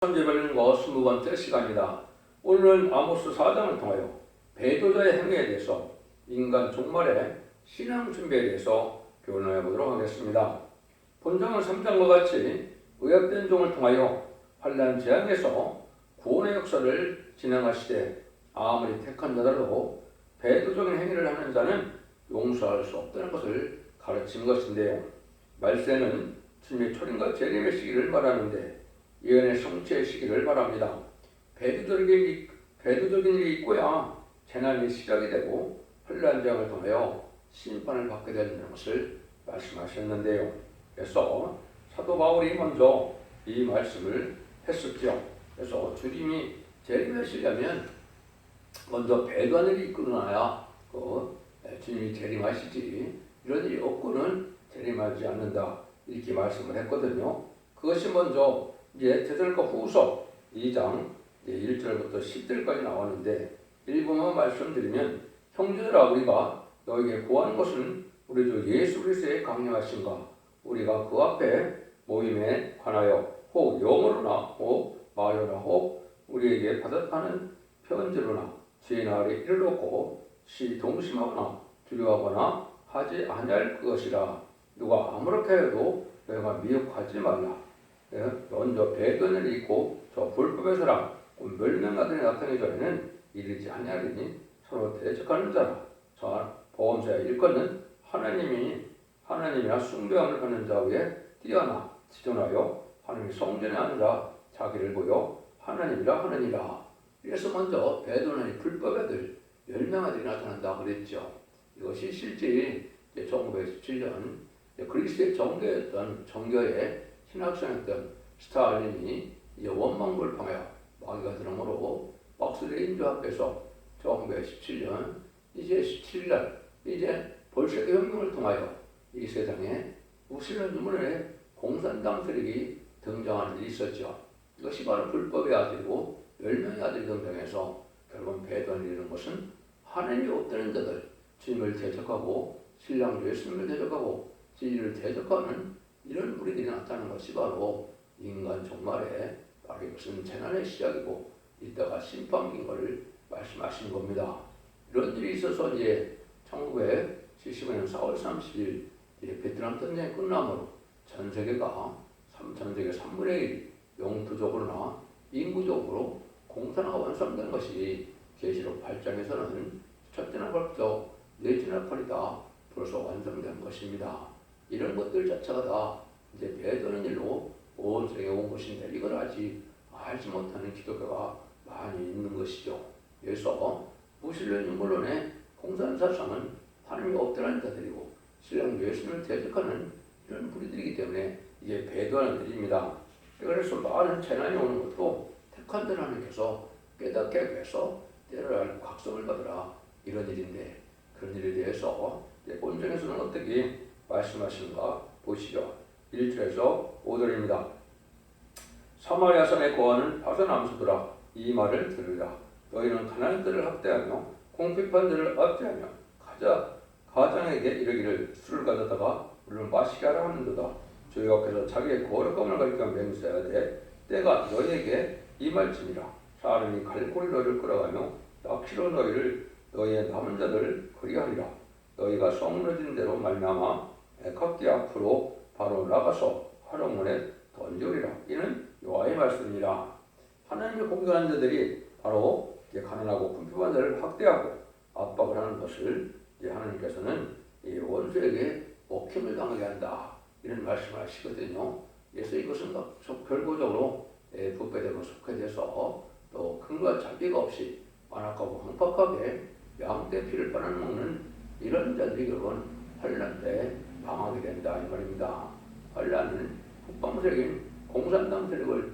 예배는거 20번째 시간이다. 오늘은 아모스 4장을 통하여 배도자의 행위에 대해서 인간 종말의 신앙 준비에 대해서 교훈해 보도록 하겠습니다. 본장은 3장과 같이 의약된 종을 통하여 환난 재앙에서 구원의 역사를 진행하시되 아무리 택한 자들도 배도적인 행위를 하는 자는 용서할 수 없다는 것을 가르친 것인데요. 말세는 주님의 초림과 재림의 시기를 말하는데 예언의 성취의 시기를 말합니다. 배도적인 일이 있고야 재난이 시작이 되고 환난 재앙을 통하여 심판을 받게 되는 것을 말씀하셨는데요. 그래서 사도 바울이 먼저 이 말씀을 했었죠. 그래서 주님이 재림하시려면 먼저 배도한 일이 있거나야 주님이 재림하시지 이런 일이 없고는 재림하지 않는다 이렇게 말씀을 했거든요. 그것이 먼저 이제 데살로니가 후서 2장 1절부터 10절까지 나오는데 일부만 말씀드리면 형제들아 우리가 너에게 구하는 것은 우리 주 예수 그리스도의 강림하심과 우리가 그 앞에 모임에 관하여 혹 영어로나 혹 말로나 혹 우리에게 받았다는 편지로나 주의 날에 이르렀고 동심하거나 두려워하거나 하지 아니할 것이라. 누가 아무렇게 해도 너희가 미혹하지 말라. 먼저 배도는 있고 저 불법의 사람 멸명하더니 나타나기 전에는 이르지 아니하리니 서로 대적하는 자라. 자 보험자의 일권은 하나님이나 숭배함을 받는 자 위에 뛰어나 지존하여 하나님이 성전에 앉아 자기를 보여 하나님이라 하느니라. 그래서 먼저 배도는 불법의 아들 멸명하더니 나타난다고 그랬죠. 이것이 실제 1917년 그리스의 정교의 신학생이었던 스탈린이 원망불평하여 마귀가 들어오므로 박스레인주 앞에서 1917년 이제 17년 이제 볼셰비 혁명을 통하여 이 세상에 무슬림 유물의 공산당 세력이 등장하는 일이 있었죠. 이것이 바로 불법의 아들이고 멸명의 아들이 등장해서 결국 배도하는 것은 하나님이 없다는 자들, 주님을 대적하고 신랑 예수님을 대적하고 진리를 대적하는 이런 무리들이 나타나는 것이 바로 인간 종말에 바로 이것은 재난의 시작이고 이따가 심판인 것을 말씀하신 겁니다. 이런 일이 있어서 이제 1975년 4월 30일 베트남 전쟁이 끝나므로 전 세계가 3분의 1 영토적으로나 인구적으로 공산화가 완성된 것이 계시록 8장에서는 첫째나 벌써 넷째나 팔이다 벌써 완성된 것입니다. 이런 것들 자체가 다 이제 배도는 일로 온 세계에 온 것인데 이걸 아직 알지 못하는 기독교가 많이 있는 것이죠. 그래서 무신론 인물론의 공산사상은 하나님이 없다는 자들이고 신랑 예수님을 대적하는 이런 무리들이기 때문에 이게 배도하는 일입니다. 그래서 많은 재난이 오는 것도 택한 자 하나님께서 깨닫게 해서 때를 알고 각성을 받으라 이런 일인데 그런 일에 대해서 본전에서는 어떻게 말씀하시는가 보시죠. 1절에서 5절입니다. 사마리아 산에 거하는 바산 암수들아 이 말을 들으라. 너희는 가난한 자를 학대하며 궁핍한 자를 압제하며 가장에게 이르기를 술을 가져다가 물을 마시게 하라 하는도다. 주 여호와께서 자기의 거룩함을 가리켜 맹세해야 돼. 때가 너희에게 임할지니라. 사람이 갈고리 너희를 끌어가며 낚시로 너희의 남은 자들을 그리하리라. 너희가 성너진 대로 말미암아 각기 앞으로 바로 나가서 화룡문에 던지리라. 이는 여호와의 말씀이라. 하나님의 공경한 자들이 바로 가난하고 궁핍한 자를 학대하고 압박을 하는 것을 하나님께서는 이 원수에게 먹힘을 당하게 한다 이런 말씀을 하시거든요. 그래서 이것은 결과적으로 부패되고 속해져서 또 근거와 자비가 없이 완악하고 황팍하게 양떼 피를 빨아먹는 이런 자들이 결국은 환난 때 망하게 된다 이 말입니다. 환난은 북방세력인 공산당 세력을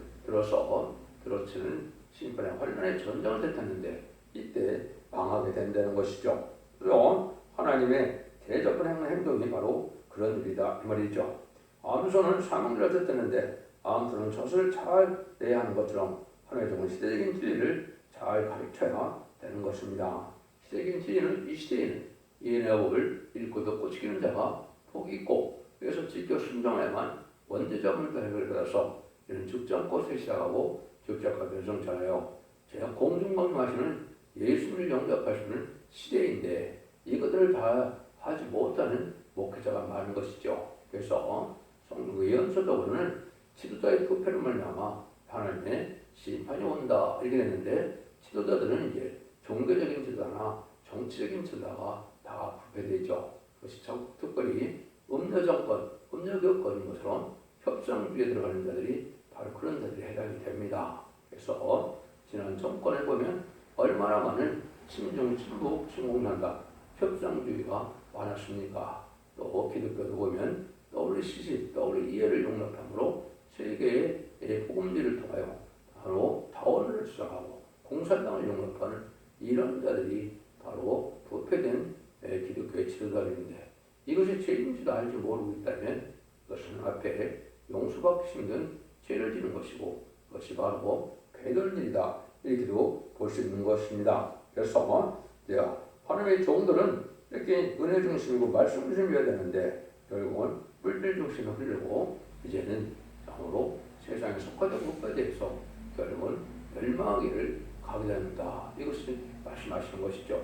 들어치는 심판의 환난의 전쟁을 뜻했는데 이때 망하게 된다는 것이죠. 그래서 하나님의 대적한 행동이 바로 그런 일이다 이 말이죠. 암소는 사명자를 뜻했는데 암소는 젖을 잘 내야 하는 것처럼 하나님의 종은 시대적인 진리를 잘 가르쳐야 되는 것입니다. 시대적인 진리는 이 시대에는 예언의 법을 읽고 듣고 지키는 자가 복이 있고 그래서 지켜 순종해야만 원죄자문을 해결받아서 이런 죽지 않고 새 시작하고 적자가 별성잖아요. 제가 공중방송하시는 예수를 영접하시는 시대인데 이것들을 다 하지 못하는 목회자가 많은 것이죠. 그래서 성경의 예언서적으로는 지도자의 부패로 말미암아 하나님의 심판이 온다 이렇게 됐는데 지도자들은 이제 종교적인 지도자나 정치적인 지도자가 다 부패되죠. 그것이 특별히 음녀정권, 음녀교권인 것처럼 협상주의에 들어가는 자들이 바로 그런 자들이 해당이 됩니다. 그래서 지난 정권에 보면 얼마나 많은 친중, 친북, 친공산당, 협상주의가 많았습니까? 또 기독교도 보면 WCC, WEL을 용납함으로 세계의 복음지를 통하여 바로 다원을 주장하고 공산당을 용납하는 이런 자들이 바로 부패된 기독교의 지도자들인데 이것이 죄인지도 알지 모르고 있다면 그것은 앞에 용서받기 힘든 죄를 지는 것이고 그것이 바로 괴돌 일이다 이렇게도 볼 수 있는 것입니다. 그래서 하나님의 종들은 이렇게 은혜 중심이고 말씀 중심이어야 되는데 결국은 물질 중심을 흐르고 이제는 참으로 세상에 속하지 못하게 돼서 결국은 멸망하기를 가게 됩니다. 이것을 말씀하시는 것이죠.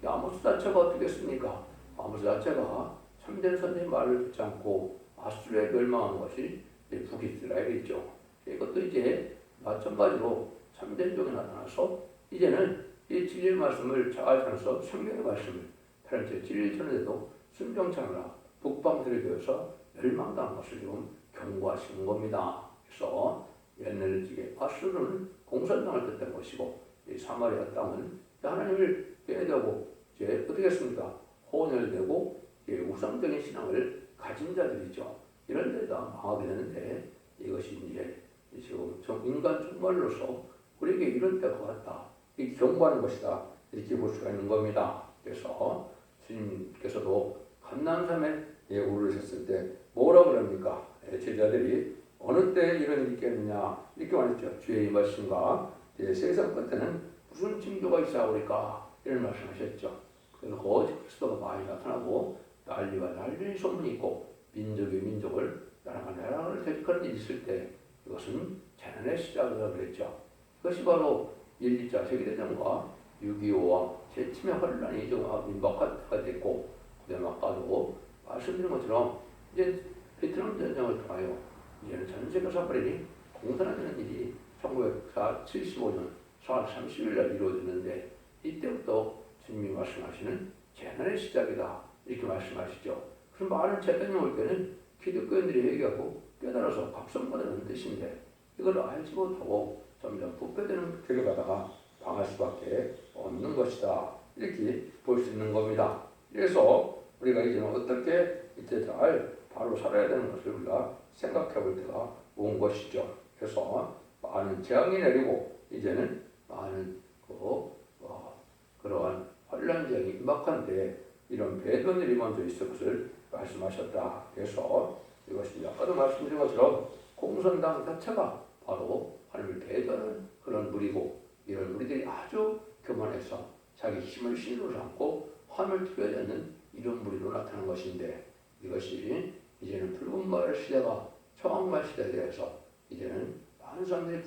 아모스 자체가 어떻게 했습니까? 아모스 자체가 참된 선생님 말을 듣지 않고 아수르에 멸망하는 것이 북이스라엘이죠. 이것도 이제 마찬가지로 참된 종이 나타나서 이제는 이 진리의 말씀을 잘 전해서 성경의 말씀을 다른째 진리를 전해도 순종치 않으라 북방들에 되어서 멸망당한 것을 지금 경고하시는 겁니다. 그래서 옛날에 아수르는 공산당을 뜻한 것이고 이 사마리아 땅은 하나님을 빼려고 이제 어떻게 했습니까? 혼을 내고 우상적인 신앙을 가진 자들이죠. 이런 데다 망하게 되는데 이것이 이제 지금 인간 종말로서 우리에게 이런 때가 왔다. 이렇게 경고하는 것이다. 이렇게 볼 수가 있는 겁니다. 그래서 주님께서도 감난산에 오르셨을 때 뭐라 그럽니까? 제자들이 어느 때 이런 일이 있겠느냐 이렇게 말했죠. 주의 임하심과 세상 끝에는 무슨 징조가 있사오리까 이런 말씀하셨죠. 그래서 거짓 그리스도가 많이 나타나고 난리와 난리 소문이 있고 민족이 민족을 나라가 나라를 대적하는 일이 있을 때 이것은 재난의 시작이라고 그랬죠. 그것이 바로 1, 2차 세계대전과 6.25와 재침의 혼란이 좀 민박화가 됐고 그다음에 아까도 말씀드린 것처럼 이제 베트남 전쟁을 통하여 이제는 전 세계 사발이 공산화되는 일이 1975년 4월 30일 날 이루어졌는데 이때부터 주님이 말씀하시는 재난의 시작이다 이렇게 말씀하시죠. 그럼 많은 재난이 올 때는 기독교인들이 얘기하고 깨달아서 각성받는 뜻인데 이걸 알지 못하고 점점 부패되는 길을 가다가 당할 수밖에 없는 것이다 이렇게 볼 수 있는 겁니다. 그래서 우리가 이제는 어떻게 이제 잘 바로 살아야 되는 것을 우리가 생각해 볼 때가 온 것이죠. 그래서 많은 재앙이 내리고 이제는 많은 그러한 혼란쟁이 임박한데 이런 배변일이 먼저 있을 것을 말씀하셨다. 그래서 이것이 아까도 말씀드린 것처럼 공산당 자체가 바로 하나님을 배반하는 그런 무리고 이런 무리들이 아주 교만해서 자기 힘을 신으로 삼고 화를 투여하지 않는 이런 무리로 나타난 것인데 이것이 이제는 붉은 말 시대가 청황말 시대에 대해서 이제는 많은 사람들이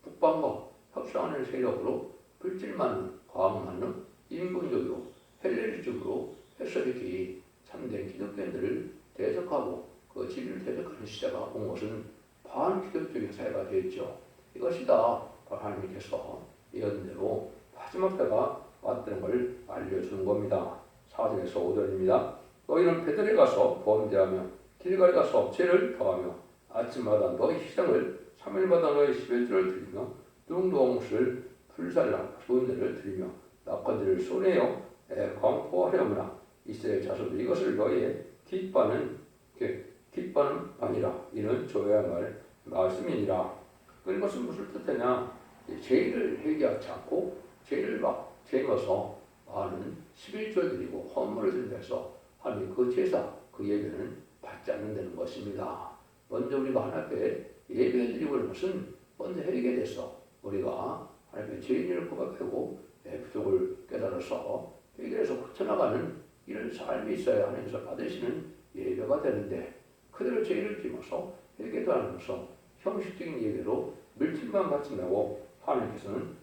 북방과 협상하는 세력으로 물질 많은 과학 많은 인본적으로 헬레니즘으로 해석이 참된 기독교인들을 대적하고 그 진리를 대적하는 시대가 온 것은 반기독적인 사회가 되었죠. 이것이다 하나님께서 예언대로 마지막 때가 왔다는 걸 알려주는 겁니다. 4절에서 5절입니다. 너희는 베들에 가서 범죄하며 길갈에 가서 죄를 더하며 아침마다 너희 희생을 3일마다 너희 11조를 드리며 누룽누엉을 불살라 소인들을 드리며 낙헌들을 손에요 광포하려무나 이스라엘 자손도 이것을 너희의 기뻐하는 바니라 이는 조여야 할 말씀이니라. 그것은 무슨 뜻이냐? 죄를 회개하지 않고 죄를 막 죄어서 많은 11조를 드리고 헌물을 드려서 하나님 그 제사 그 예배는 받지 않는다는 것입니다. 먼저 우리가 하나님 앞에 예배 드리고 있는 것은 먼저 회개돼서 우리가 하나님 앞에 죄인을 고백하고 부족을 깨달아서 회개해서 고쳐나가는 이런 삶이 있어야 하나님께서 받으시는 예배가 되는데 그대로 죄를 지면서 회개도 안 하면서 형식적인 예배로 물질만 바친다고 하나님께서는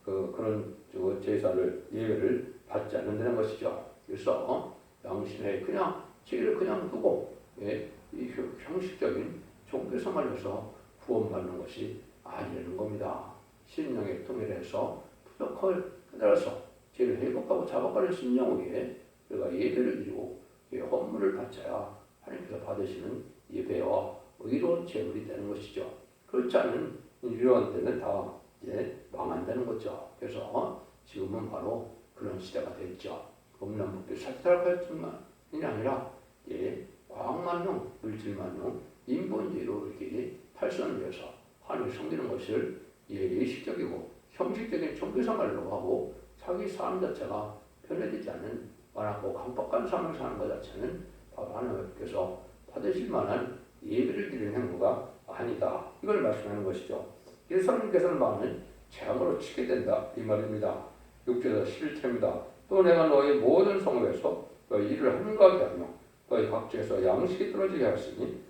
그런 제사를 예배를 받지 않는다는 것이죠. 그래서 양심에 그냥 죄를 그냥 두고 이 형식적인 종교 생활에서 구원받는 것이 아니라는 겁니다. 심령의 통일해서 부족할 그날에서 죄를 회복하고 잡아가는 심령 위에 우리가 예배를 드리고 헌물을 바쳐야 하나님께서 받으시는 예배와 의로운 제물이 되는 것이죠. 그렇지 않은 이러한 때는 다 망한다는 거죠. 그래서 지금은 바로 그런 시대가 됐죠. 음란법도 사탈할 뿐만이 아니라 과학만용, 물질만용, 인본주의로 이렇게 탈선을 해서 하나님을 섬기는 것을 예식적이고 형식적인 종교생활로 하고 자기 삶 자체가 변화되지 않는 완악하고 강박한 삶을 사는 것 자체는 바로 하나님께서 받으실 만한 예배를 드리는 행위가 아니다. 이걸 말씀하는 것이죠. 그래서 하나님께서는 마음을 재앙으로 치게 된다 이 말입니다. 6절에서 11절입니다. 또 내가 너희 모든 성읍에서 너희 일을 한가하게 하며 너희 각지에서 양식이 떨어지게 하였으니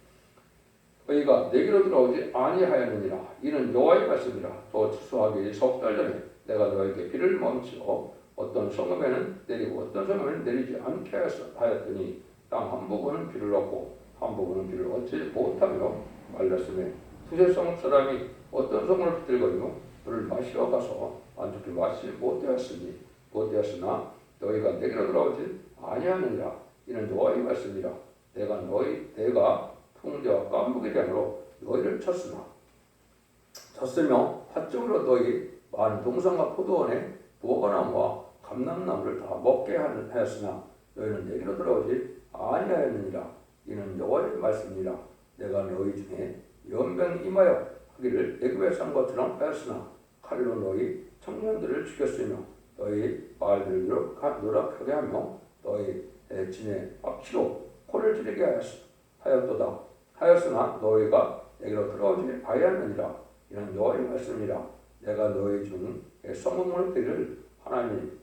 너희가 내게로 들어오지 아니하였느니라. 이는 여호와의 말씀이라. 또 추수하기 석 달 전에 내가 너에게 비를 멈추어 어떤 성읍에는 내리고 어떤 성읍에는 내리지 않게 하였더니 땅 한 부분은 비를 얻고 한 부분은 비를 얻지 못하며 말랐으며 두세 성읍 사람이 어떤 성을 붙들거리며 물을 마시러 가서 안좋게 마시지 못되었으나 너희가 내게로 돌아오지 아니하느니라. 이는 여호와의 말씀이라. 내가 풍대와 깐부기 대으로 너희를 쳤으며 팥종으로 너희 많은 동산과 포도원에 무화과나무와 감람나무를 다 먹게 하였으나 너희는 내게로 돌아오지 아니하였느니라. 이는 여호와의 말씀이라. 내가 너희 중에 연병 임하여 하기를 애굽에서 한 것처럼 하였으나 칼로 너희 청년들을 죽였으며 너희 말들을 노력하게 하며 너희 진에 악취로 코를 지르게 하였으나 너희가 내게로 들어오지 아니하느니라. 이는 여호와의 말씀이라. 내가 너희 중에 성읍 무너뜨리를 하나님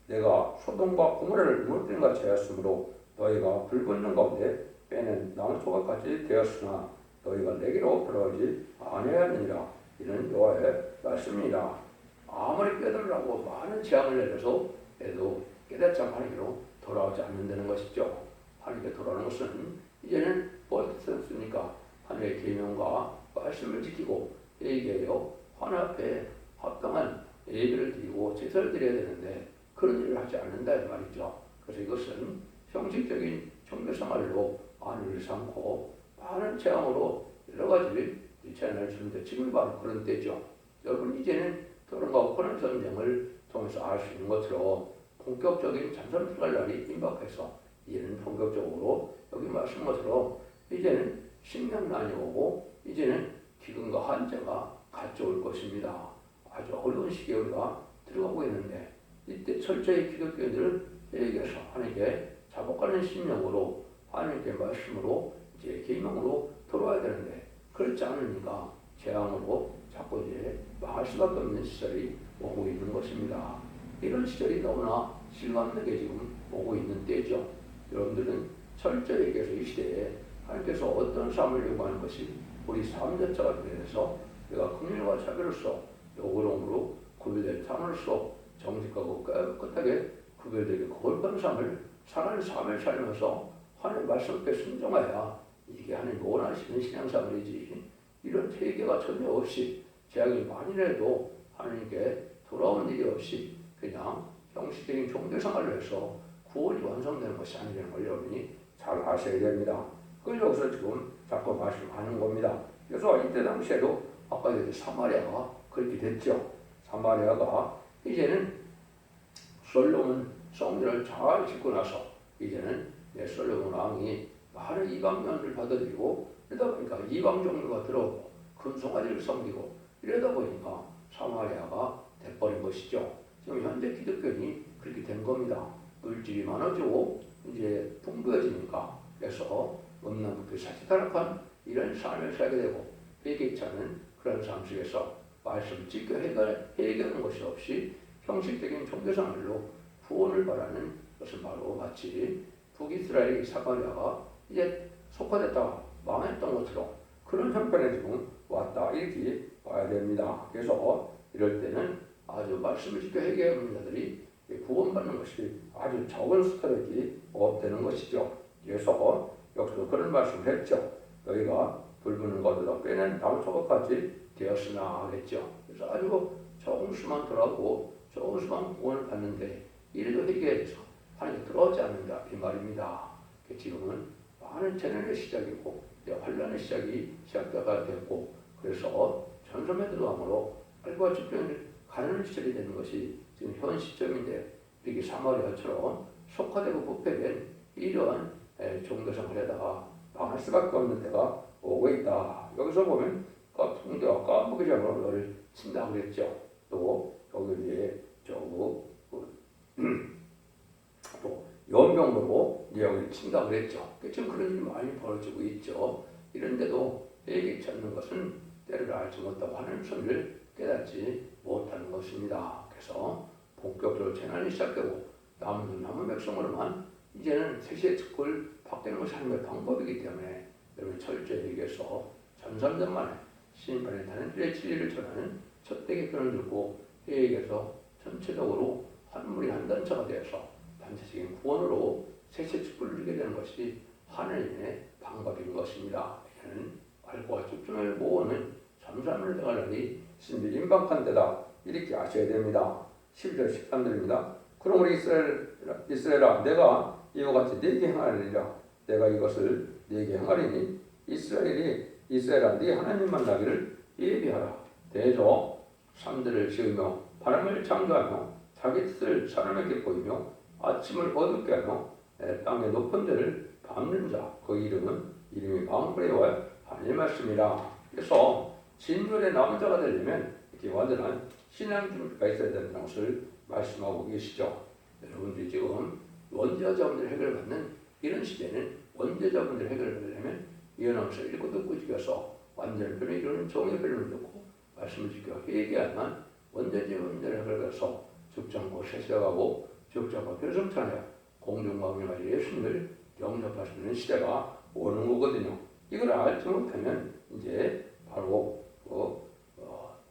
내가 소돔과 고모라를 무너뜨린 같이 하였으므로 너희가 불 붙는 가운데 빼낸 나무조각같이 되었으나 너희가 내게로 돌아오지 아니하느니라. 이는 여호와의 말씀이라. 아무리 깨달으라고 많은 제안을 내려서 해도 깨닫지 않고 하나님께로 돌아오지 않는다는 것이죠. 하나님께 돌아오는 것은 이제는 버티셨으니까 하나님의 계명과 말씀을 지키고 회개하여 하나님 앞에 합당한 예배를 드리고 제사를 드려야 되는데 그런 일을 하지 않는다 이 말이죠. 그래서 이것은 형식적인 종교생활로 안위를 삼고 많은 체험으로 여러 가지 제안을 주는데 지금 바로 그런 때죠. 여러분 이제는 결혼과 혼인 전쟁을 통해서 알 수 있는 것처럼 본격적인 잠잠 들어갈 날이 임박해서 이제는 본격적으로 여기 말씀 것처럼 이제는 식량난이 오고 이제는 기근과 한재가 같이 올 것입니다. 아주 어려운 시기에 우리가 들어가고 있는데 이때 철저히 기독교인들을 회개해서 하나님께 자복하는 심령으로 하나님께 말씀으로 이제 계명으로 돌아와야 되는데 그렇지 않으니까 재앙으로 자꾸 이제 망할 수밖에 없는 시절이 오고 있는 것입니다. 이런 시절이 너무나 실감나게 지금 오고 있는 때죠. 여러분들은 철저히 얘기해서 이 시대에 하나님께서 어떤 삶을 요구하는 것이 우리 삶 자체가 되어서 우리가 긍휼과 자비로서 요구름으로 구별된 삶으로서 정직하고 깨끗하게 구별되게 거룩한 삶을 살아가는 삶을 살면서 하나님 말씀께 순종해야 이게 하나님 원하시는 신앙생활이지 이런 회개가 전혀 없이 제약이 만이라도 하나님께 돌아온 일이 없이 그냥 형식적인 종교생활을 해서 구원이 완성되는 것이 아니라는 걸 여러분이 잘 아셔야 됩니다. 그걸 여기서 지금 자꾸 말씀하는 겁니다. 그래서 이때 당시에도 아까 얘기했던 사마리아가 그렇게 됐죠. 사마리아가 이제는 솔로몬 성전을 잘 짓고 나서 이제는 솔로몬 왕이 많은 이방년을 받아들이고 이러다 보니까 이방 종교가 들어오고 금송아지를 섬기고 이러다 보니까 사마리아가 돼버린 것이죠. 지금 현재 기독교인이 그렇게 된 겁니다. 물질이 많아지고 이제 풍부해지니까 그래서 음란부터 사치타락한 이런 삶을 살게 되고 회개치 않은 그런 삶 속에서 말씀 지켜 해결하는 것이 없이 형식적인 종교생활로 구원을 바라는 것은 바로 마치 북이스라엘 사마리아가 이제 속화됐다가 망했던 것처럼 그런 형편에 지금 왔다 이렇게 봐야 됩니다. 그래서 이럴 때는 아주 말씀을 지켜 회개하는 자들이 구원받는 것이 아주 적은 숫자밖에 없다는 것이죠. 그래서 여기서 그런 말씀을 했죠. 너희가 불부는 것보다 빼낸 나무조각같이 되었으나 하겠죠. 그래서 아주 적은 수만 들어가고 적은 수만 구원을 받는데 이래도 회개해서 하나님께 들어오지 않는다 이 말입니다. 지금은 많은 재난의 시작이고 환란의 시작이 시작되가 됐고 그래서 전섬에 들어가므로 알과 죽병이 가는 시절이 되는 것이 지금 현 시점인데 이렇게 사마리아처럼 속화되고 부패된 이러한 종교생활에다가 망할 수밖에 없는 때가 오고 있다. 여기서 보면 풍대와 까마귀장으로 너를 친다고 그랬죠. 또 여기에 또 연병으로 여기를 친다고 그랬죠. 지금 그런 일이 많이 벌어지고 있죠. 이런데도 회개치 않는 것은 때를 알지 못하고 하나님 손을 깨닫지 못하는 것입니다. 그래서 본격적으로 재난이 시작되고 남은 백성으로만 이제는 세시의 축복을 받는 것이 하나님의 방법이기 때문에 여러분 철저히 얘기해서 전삼년 만에 심판의 단일의 진리를 전하는 첫대기 편을 들고 회개해서 전체적으로 한 무리 한 단체가 되어서 단체적인 구원으로 세시의 축복을 누리게 되는 것이 하나님의 방법인 것입니다. 이는 알과 집중을 모으는 전삼을 대가라니 신비 임박한 때다 이렇게 아셔야 됩니다. 12절 13절입니다. 그러므로 이스라엘아 내가 이와 같이 네게 행하리라. 내가 이것을 네게 행하리니 이스라엘아 네 하나님 만나기를 예비하라. 대저 산들을 지으며 바람을 창조하며 자기 뜻을 사람에게 보이며 아침을 어둡게 하며 땅의 높은 데를 밟는 자 그 이름이 망브레와 하나님의 말씀이라. 그래서 진멸의 남은 자가 되려면 이렇게 완전한 신앙 준비가 있어야 된다는 것을 말씀하고 계시죠. 여러분들이 지금 원죄자분들 해결받는 이런 시대는 원죄자분들 해결받으려면 예언하면서 읽고 듣고 지켜서 완전히 변을 이루는 종의 변을 듣고 말씀을 지켜 회개하면 원죄자분들 해결받아서 죽정고 세세하고 죽정고 별성찬하여 공중광명과 예수님을 영접할 수 있는 시대가 오는 거거든요. 이걸 알지 못하면 이제 바로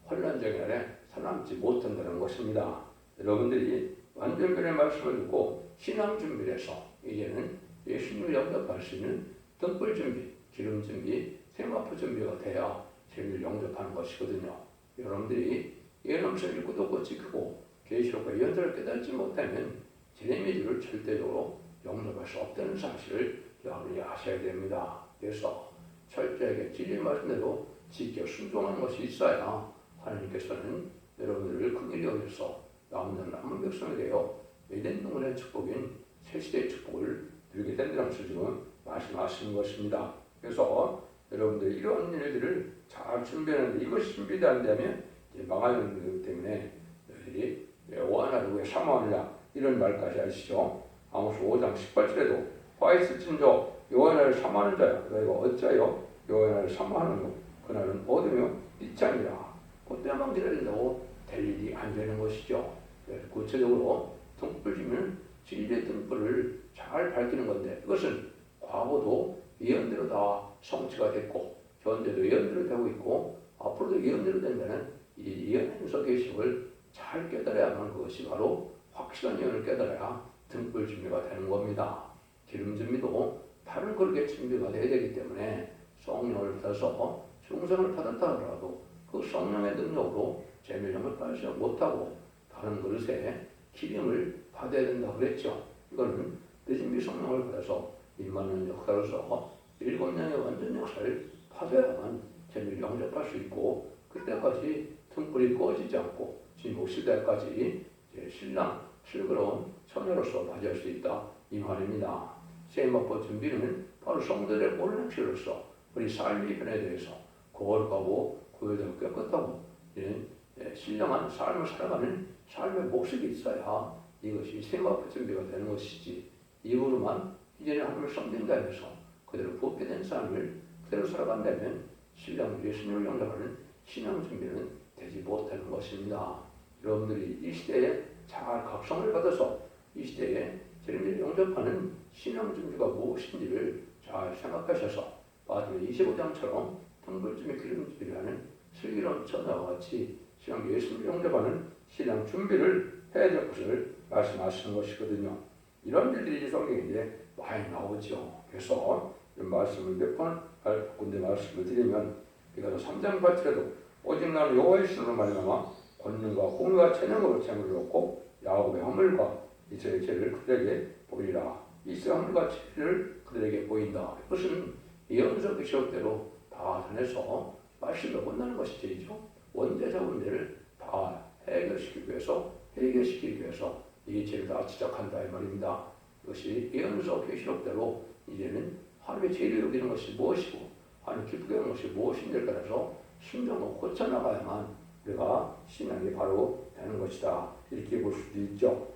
혼란적인 안에 살아남지 못한다는 것입니다. 여러분들이 완전변의 말씀을 듣고 신앙 준비를 해서 이제는 예수님을 영접할 수 있는 등불 준비, 기름 준비, 세마포 준비가 돼야 주님을 영접하는 것이거든요. 여러분들이 예언하면서 읽고 듣고 지키고 계시록과 예언들을 깨닫지 못하면 제레미야를 절대적으로 영접할 수 없다는 사실을 여러분이 아셔야 됩니다. 그래서 철저하게 진리의 말씀대로 지켜 순종하는 것이 있어야 하나님께서는 여러분들을 긍휼히 여기셔서 남은 백성이 되어 에덴 동안의 축복인 새시대의 축복을 누리게 된다는 것을 지금 말씀하시는 것입니다. 그래서 여러분들 이러한 일들을 잘 준비하는데 이것이 준비되지 않다면 망하는 거기 때문에 너희들이 오하나를 왜 사모하느냐 이런 말까지 하시죠. 아모스 5장 18절에도 화 있을진저 여호와를 사모하는 자야 너희가 어찌하여 여호와를 사모하느냐 그날은 어두며 빛이 아니라 그때만 기다린다고 될 일이 안 되는 것이죠. 구체적으로 등불 주면 진리의 등불을 잘 밝히는 건데 이것은 과거도 예언대로 다 성취가 됐고 현재도 예언대로 되고 있고 앞으로도 예언대로 된다는 이 예언에서 계시를 잘 깨달아야만 그것이 바로 확실한 예언을 깨달아야 등불 준비가 되는 겁니다. 기름 준비도 바로 그렇게 준비가 되어야 되기 때문에 성령을 받아서 충성을 받았다 하더라도 그 성령의 능력으로 재미령을 빠지지 못하고 다른 그릇에 기름을 받아야 된다고 그랬죠. 이거는 늦은비 성령을 받아서 임하는 역사로서 7년의 완전 역사를 받아야만 재미를 영접할 수 있고 그때까지 등불이 꺼지지 않고 진복 시대까지 신랑 실그러운 처녀로서 맞이할 수 있다 이 말입니다. 세마포 준비는 바로 성도들의 모든 행실로서 우리 삶의 변에 대해서 거룩하고 구별되고 깨끗하고 신령한 삶을 살아가는 삶의 모습이 있어야 이것이 세마포 준비가 되는 것이지 이후로만 이제는 하나님을 섬긴다면서 그대로 부패된 삶을 그대로 살아간다면 신령 예수님을 영접하는 신앙 준비는 되지 못하는 것입니다. 여러분들이 이 시대에 잘 각성을 받아서 이 시대에 주님을 영접하는 신앙 준비가 무엇인지를 잘 생각하셔서 마태복음 25장처럼 탕불쯤에 기름집이라는 슬기로운 처자와 같이 신앙 예수를 영접하는 신앙 준비를 해야 될 것을 말씀하시는 것이거든요. 이런 일들이 성경에 많이 나오죠. 그래서 이 말씀을 몇 번 군데 말씀을 드리면 그래서 3장 8절에도 오직 나는 여호와의 신으로 말미암아 권능과 공의와 체능으로 재물을 얻고 야곱의 허물과 이스라엘의 죄를 그들에게 보이리라. 이스라엘 허물과 죄를 그들에게 보인다. 이것은 예언서 기록대로 다 전해서 말씀을 본다는 것이죠. 원죄자 문제를 다 해결시키기 위해서 이 죄를 다 지적한다 이 말입니다. 이것이 예언서 계시록대로 이제는 하나님의 죄를 여기는 것이 무엇이고 하나님 기쁘게 하는 것이 무엇인지를 따라서 순종을 고쳐나가야만 우리가 신앙이 바로 되는 것이다. 이렇게 볼 수도 있죠.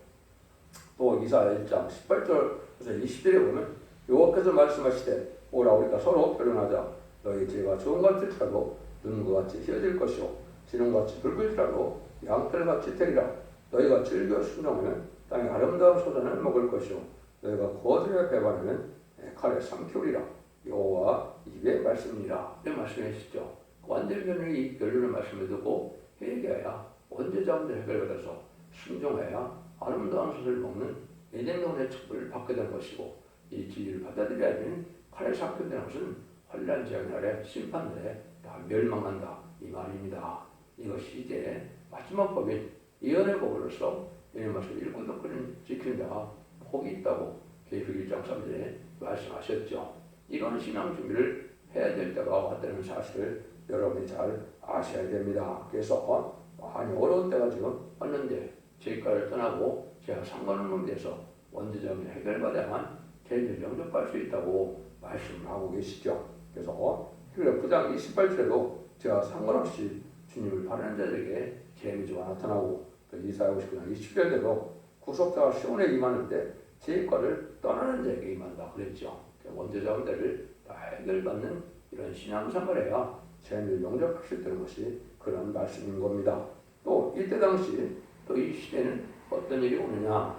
또 이사야 1장 18절에서 20절에 보면 여호와께서 말씀하시되 오라 우리가 서로 변론하자. 너희 죄가 주홍 같을지라도 눈과 같이 휘어질 것이요 지름같이 붉을지라도 양털같이 되리라. 너희가 즐겨 순종하면 땅의 아름다운 소산을 먹을 것이요 너희가 거들에 배반하면 칼에 삼키우리라. 여호와 입의 말씀이라. 이런 말씀하시죠. 완전히 이 결론의 말씀을 듣고 회개해야 원죄자 문제 해결받아서 순종해야 아름다운 소산을 먹는 에덴동의 축복을 받게 된 것이고 이 진리를 받아들여야 하는 칼에 삼키우는 것은 환란 재앙 아래 심판날에 다 멸망한다 이 말입니다. 이것이 이제 마지막 법인 예언의 법으로서 이런 말씀을 읽고 듣고는 지킨다 복이 있다고 계시록 1장 3절에 말씀하셨죠. 이런 신앙 준비를 해야 될 때가 왔다는 사실을 여러분이 잘 아셔야 됩니다. 그래서 많이 어려운 때가 지금 왔는데 죄가를 떠나고 제가 상관없는 데서 원죄점을 해결받아야만 죄를 영접할 수 있다고 말씀을 하고 계시죠. 그래서 히브리서 9장 28절에도 제가 상관없이 주님을 바라는 자들에게 재미주가 나타나고 또 이사야 59장 20절에도 구속자가 시온에 임하는데 죄과를 떠나는 자에게 임한다 그랬죠. 원죄자 문제를 다 해결받는 이런 신앙생활을 해야 죄를 영접할 수 있다는 것이 그런 말씀인 겁니다. 또 이때 당시 또 이 시대는 어떤 일이 오느냐.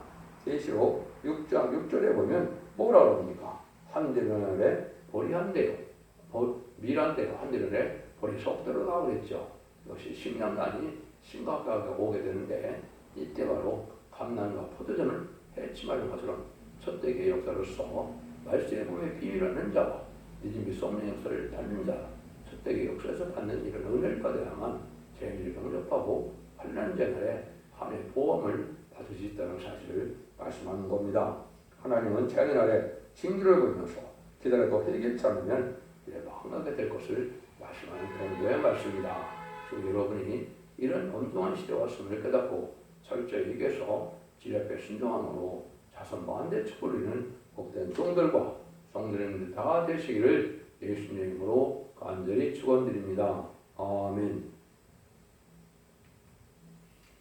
계시록 6장 6절에 보면 뭐라 그럽니까? 한대면에 볼이 한대요. 밀한대요. 한대면에 볼이 속대로 나오고 그랬죠. 이것이 식량난이 심각하게 오게 되는데 이때 바로 감난과 포도전을 해침하는 것처럼 첫대기의 역사로서 말씀의 몸에 비밀하는 자와 믿음이 썩는 역사를 닫는 자 첫대기의 역사에서 받는 이런 은혜를 받아야만 죄를 영접하고 환난 재날에 하나님의 보험을 받을 수 있다는 사실을 말씀하는 겁니다. 하나님은 재난 아래 징조를 보이면서 기다려도 해결치 않으면 망하게 될 것을 말씀하는 경고의 말씀입니다. 지금 여러분이 이런 엄중한 시대에 왔음을 깨닫고 철저히 이겨서 질 앞에 순종함으로 자선 만대 축복을 이루는 복된 종들과 성들의 다 되시기를 예수님의 이름으로 간절히 축원드립니다. 아멘.